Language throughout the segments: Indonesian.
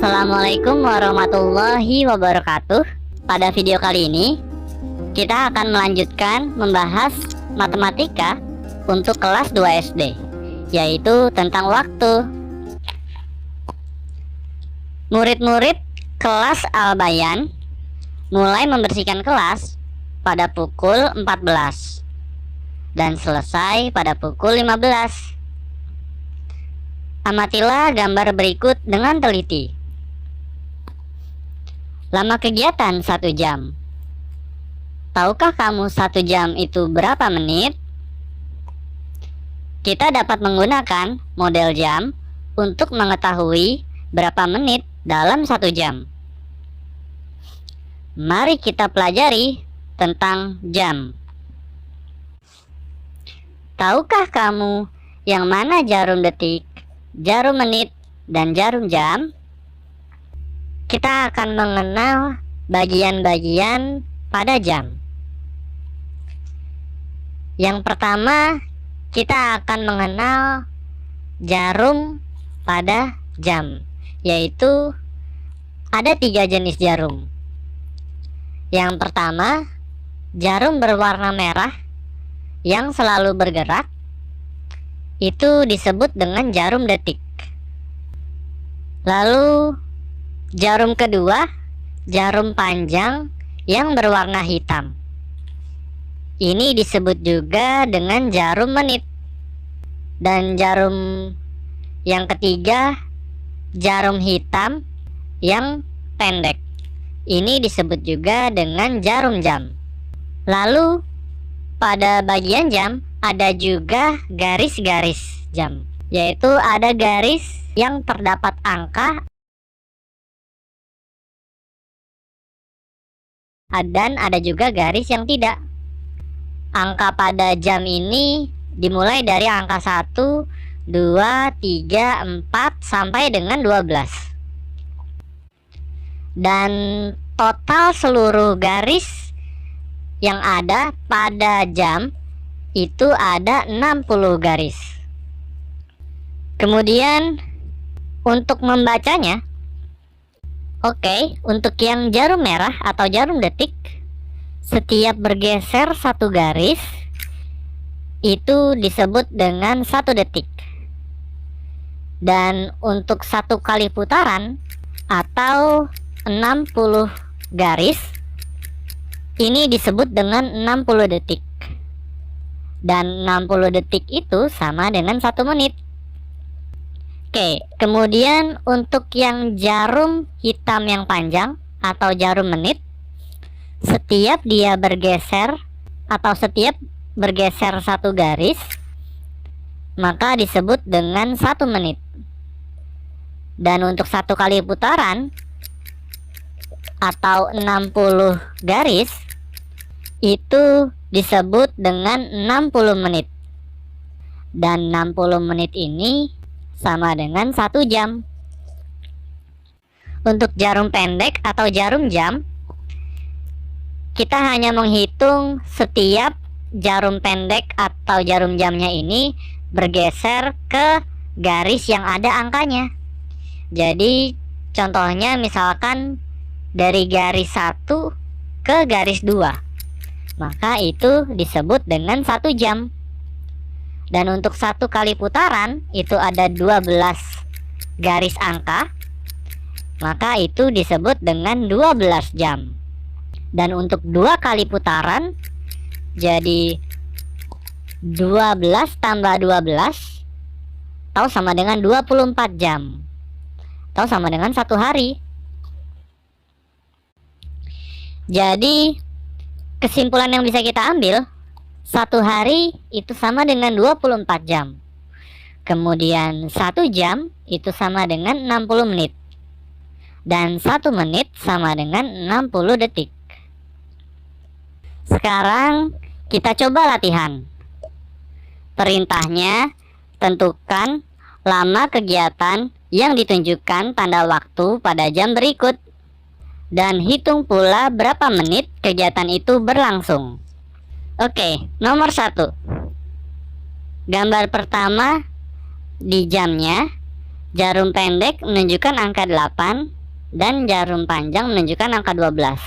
Assalamualaikum warahmatullahi wabarakatuh. Pada video kali ini kita akan melanjutkan membahas matematika untuk kelas 2 SD, yaitu tentang waktu. Murid-murid kelas Al-Bayan mulai membersihkan kelas pada pukul 14 dan selesai pada pukul 15. Amatilah gambar berikut dengan teliti. Lama kegiatan 1 jam. Tahukah kamu 1 jam itu berapa menit? Kita dapat menggunakan model jam untuk mengetahui berapa menit dalam 1 jam. Mari kita pelajari tentang jam. Tahukah kamu yang mana jarum detik, jarum menit, dan jarum jam? Kita akan mengenal bagian-bagian pada jam. Yang pertama, kita akan mengenal jarum pada jam, yaitu ada 3 jenis jarum. Yang pertama, jarum berwarna merah yang selalu bergerak, itu disebut dengan jarum detik. Lalu jarum kedua, jarum panjang yang berwarna hitam, ini disebut juga dengan jarum menit. Dan jarum yang ketiga, jarum hitam yang pendek, ini disebut juga dengan jarum jam. Lalu pada bagian jam ada juga garis-garis jam, yaitu ada garis yang terdapat angka dan ada juga garis yang tidak. Angka pada jam ini dimulai dari angka 1, 2, 3, 4 sampai dengan 12. Dan total seluruh garis yang ada pada jam itu ada 60 garis. Kemudian untuk membacanya, untuk yang jarum merah atau jarum detik, setiap bergeser 1 garis itu disebut dengan 1 detik. Dan untuk 1 kali putaran atau 60 garis, ini disebut dengan 60 detik. Dan 60 detik itu sama dengan 1 menit. Kemudian untuk yang jarum hitam yang panjang atau jarum menit, setiap dia bergeser atau setiap bergeser 1 garis, maka disebut dengan 1 menit. Dan untuk 1 kali putaran atau 60 garis, itu disebut dengan 60 menit. Dan 60 menit ini sama dengan 1 jam. Untuk jarum pendek atau jarum jam, kita hanya menghitung setiap jarum pendek atau jarum jamnya ini bergeser ke garis yang ada angkanya. Jadi contohnya misalkan dari garis 1 ke garis 2, maka itu disebut dengan 1 jam. Dan untuk 1 kali putaran itu ada 12 garis angka, maka itu disebut dengan 12 jam. Dan untuk 2 kali putaran, jadi 12 tambah 12 atau sama dengan 24 jam, atau sama dengan 1 hari. Jadi kesimpulan yang bisa kita ambil, 1 hari itu sama dengan 24 jam. Kemudian 1 jam itu sama dengan 60 menit. Dan 1 menit sama dengan 60 detik. Sekarang kita coba latihan. Perintahnya, tentukan lama kegiatan yang ditunjukkan tanda waktu pada jam berikut. Dan hitung pula berapa menit kegiatan itu berlangsung. Nomor 1. Gambar pertama di jamnya Jarum pendek menunjukkan angka 8 dan jarum panjang menunjukkan angka 12.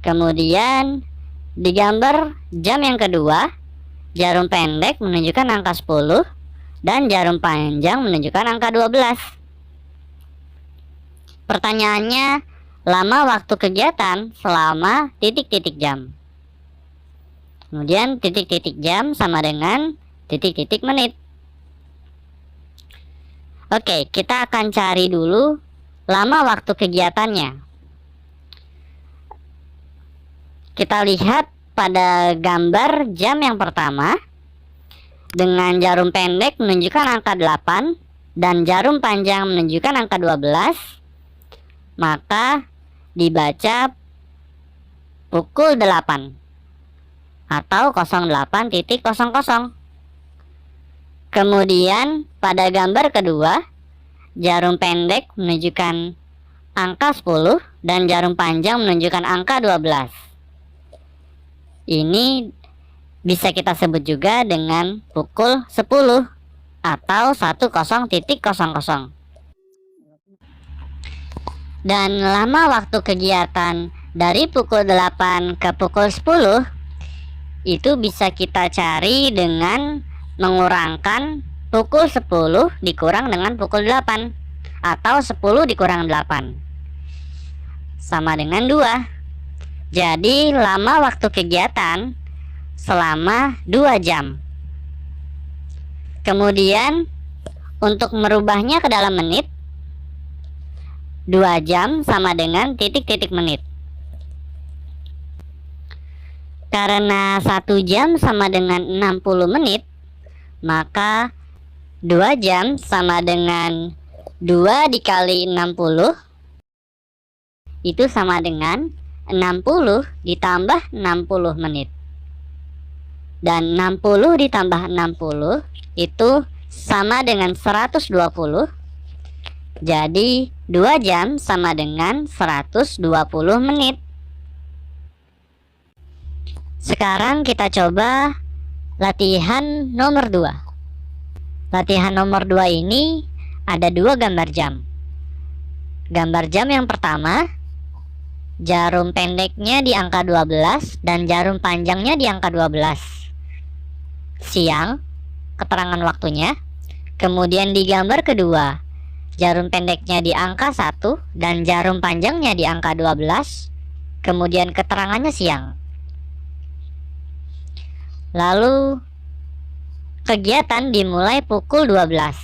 Kemudian di gambar jam yang kedua, jarum pendek menunjukkan angka 10 dan jarum panjang menunjukkan angka 12. Pertanyaannya, lama waktu kegiatan selama titik-titik jam. Kemudian titik-titik jam sama dengan titik-titik menit. Oke, kita akan cari dulu lama waktu kegiatannya. Kita lihat pada gambar jam yang pertama, dengan jarum pendek menunjukkan angka 8 dan jarum panjang menunjukkan angka 12, maka dibaca pukul 8 atau 08.00. Kemudian pada gambar kedua, jarum pendek menunjukkan angka 10 dan jarum panjang menunjukkan angka 12. Ini bisa kita sebut juga dengan pukul 10 atau 10.00. Dan lama waktu kegiatan dari pukul 8 ke pukul 10 itu bisa kita cari dengan mengurangkan pukul 10 dikurang dengan pukul 8 atau 10 dikurang 8 sama dengan 2. Jadi lama waktu kegiatan selama 2 jam. Kemudian untuk merubahnya ke dalam menit, 2 jam sama dengan titik-titik menit. Karena 1 jam sama dengan 60 menit, maka 2 jam sama dengan 2 dikali 60, itu sama dengan 60 ditambah 60 menit. Dan 60 ditambah 60 itu sama dengan 120. Jadi 2 jam sama dengan 120 menit. Sekarang kita coba latihan nomor 2. Latihan nomor 2 ini ada 2 gambar jam. Gambar jam yang pertama, jarum pendeknya di angka 12 dan jarum panjangnya di angka 12. Siang, keterangan waktunya. Kemudian di gambar kedua, jarum pendeknya di angka 1 dan jarum panjangnya di angka 12. Kemudian keterangannya siang. Lalu kegiatan dimulai pukul 12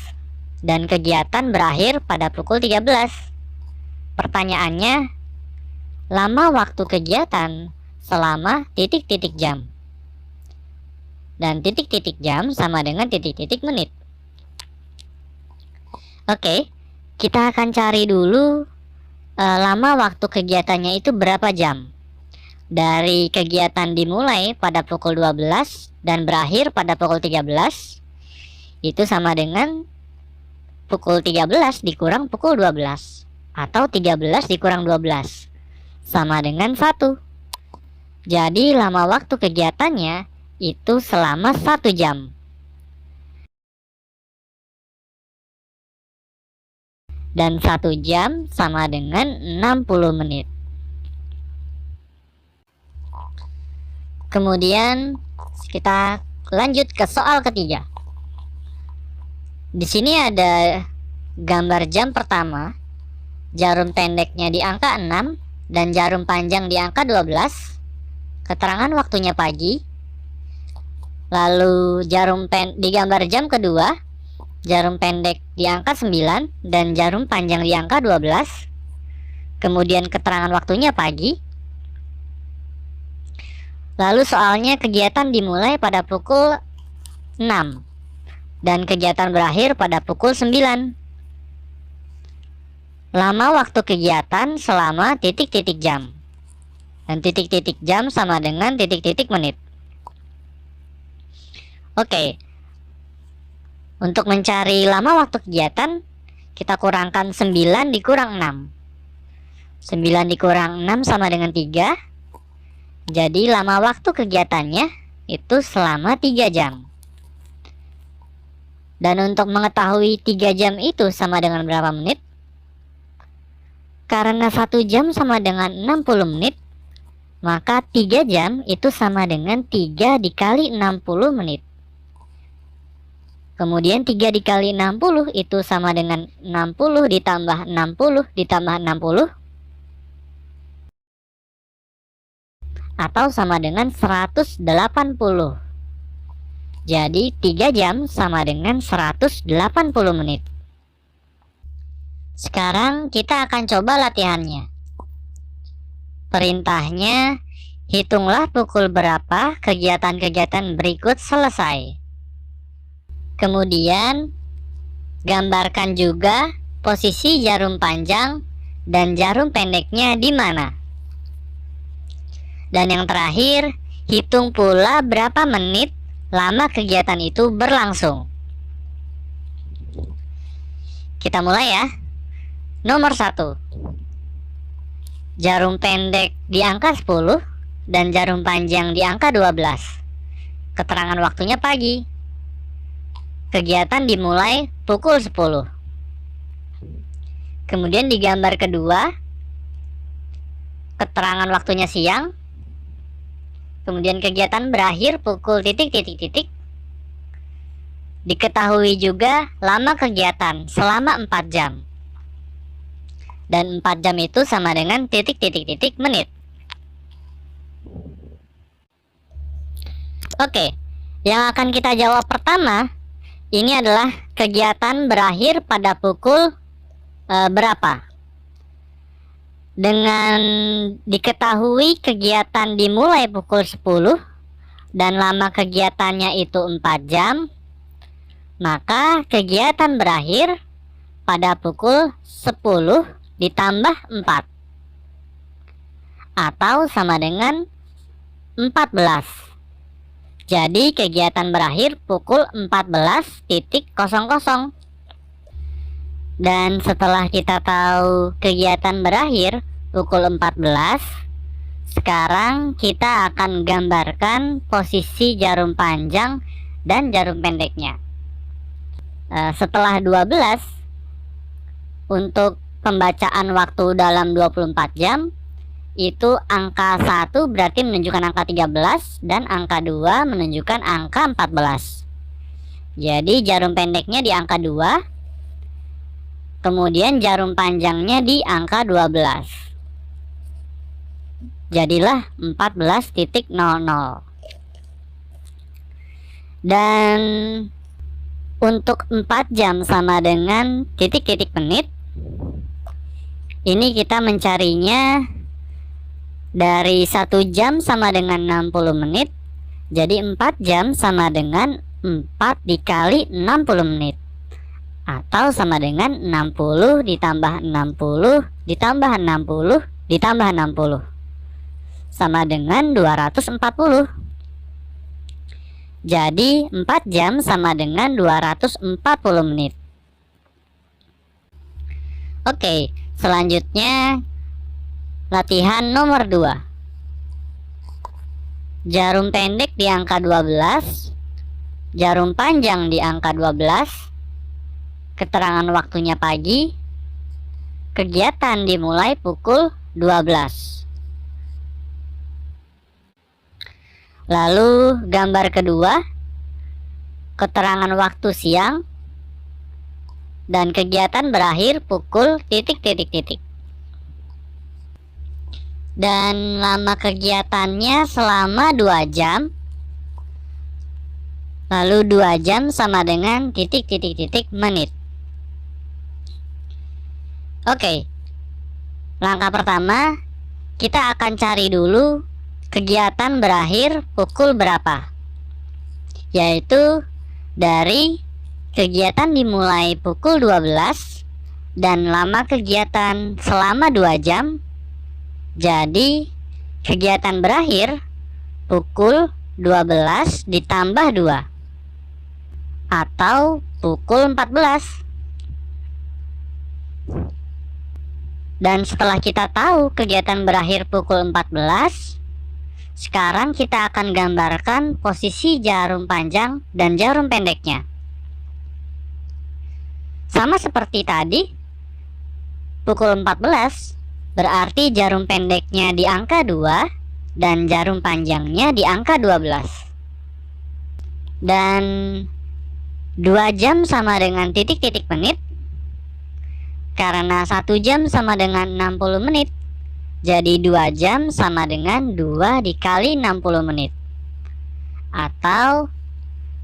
dan kegiatan berakhir pada pukul 13. Pertanyaannya, lama waktu kegiatan selama titik-titik jam. Dan titik-titik jam sama dengan titik-titik menit. Oke, kita akan cari dulu lama waktu kegiatannya itu berapa jam. Dari kegiatan dimulai pada pukul 12 dan berakhir pada pukul 13, itu sama dengan pukul 13 dikurang pukul 12 atau 13 dikurang 12 sama dengan 1. Jadi lama waktu kegiatannya itu selama 1 jam. Dan 1 jam sama dengan 60 menit. Kemudian kita lanjut ke soal ketiga. Di sini ada gambar jam pertama, jarum pendeknya di angka 6 dan jarum panjang di angka 12. Keterangan waktunya pagi. Lalu di gambar jam kedua, jarum pendek di angka 9 dan jarum panjang di angka 12. Kemudian keterangan waktunya pagi. Lalu soalnya kegiatan dimulai pada pukul 6 dan kegiatan berakhir pada pukul 9. Lama waktu kegiatan selama titik-titik jam. Dan titik-titik jam sama dengan titik-titik menit. Oke. Untuk mencari lama waktu kegiatan, kita kurangkan 9 dikurang 6. 9 dikurang 6 sama dengan 3. Jadi lama waktu kegiatannya itu selama 3 jam. Dan untuk mengetahui 3 jam itu sama dengan berapa menit? Karena 1 jam sama dengan 60 menit, maka 3 jam itu sama dengan 3 dikali 60 menit. Kemudian 3 dikali 60 itu sama dengan 60 ditambah 60 ditambah 60, atau sama dengan 180. Jadi 3 jam sama dengan 180 menit. Sekarang kita akan coba latihannya. Perintahnya, hitunglah pukul berapa kegiatan-kegiatan berikut selesai. Kemudian, gambarkan juga posisi jarum panjang dan jarum pendeknya di mana. Dan yang terakhir, hitung pula berapa menit lama kegiatan itu berlangsung. Kita mulai ya. Nomor 1. Jarum pendek di angka 10 dan jarum panjang di angka 12. Keterangan waktunya pagi. Kegiatan dimulai pukul 10. Kemudian di gambar kedua, keterangan waktunya siang. Kemudian kegiatan berakhir pukul titik-titik-titik. Diketahui juga lama kegiatan selama 4 jam. Dan 4 jam itu sama dengan titik-titik-titik menit. Oke, yang akan kita jawab pertama, ini adalah kegiatan berakhir pada pukul berapa? Dengan diketahui kegiatan dimulai pukul 10 dan lama kegiatannya itu 4 jam, maka kegiatan berakhir pada pukul 10 ditambah 4, atau sama dengan 14. Jadi kegiatan berakhir pukul 14.00. Dan setelah kita tahu kegiatan berakhir pukul 14, sekarang kita akan gambarkan posisi jarum panjang dan jarum pendeknya. Setelah 12, untuk pembacaan waktu dalam 24 jam, itu angka 1 berarti menunjukkan angka 13 dan angka 2 menunjukkan angka 14. Jadi jarum pendeknya di angka 2, kemudian jarum panjangnya di angka 12. Jadilah 14.00. Dan untuk 4 jam sama dengan titik-titik menit, ini kita mencarinya dari 1 jam sama dengan 60 menit. Jadi 4 jam sama dengan 4 dikali 60 menit, atau sama dengan 60 ditambah 60 ditambah 60 ditambah 60, sama dengan 240. Jadi 4 jam sama dengan 240 menit. Oke, selanjutnya latihan nomor 2. Jarum pendek di angka 12, jarum panjang di angka 12. Keterangan waktunya pagi. Kegiatan dimulai pukul 12. Lalu gambar kedua, keterangan waktu siang, dan kegiatan berakhir pukul titik-titik-titik. Dan lama kegiatannya selama 2 jam. Lalu 2 jam sama dengan titik-titik-titik menit. Oke, langkah pertama, kita akan cari dulu kegiatan berakhir pukul berapa, yaitu dari kegiatan dimulai pukul 12 dan lama kegiatan selama 2 jam. Jadi kegiatan berakhir pukul 12 ditambah 2, atau pukul 14. Dan setelah kita tahu kegiatan berakhir pukul 14, sekarang kita akan gambarkan posisi jarum panjang dan jarum pendeknya. Sama seperti tadi, pukul 14 berarti jarum pendeknya di angka 2 dan jarum panjangnya di angka 12. Dan 2 jam sama dengan titik-titik menit, karena 1 jam sama dengan 60 menit. Jadi 2 jam sama dengan 2 dikali 60 menit, atau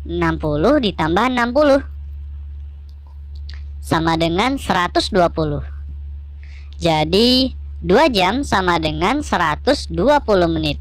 60 ditambah 60 sama dengan 120. Jadi 2 jam sama dengan 120 menit.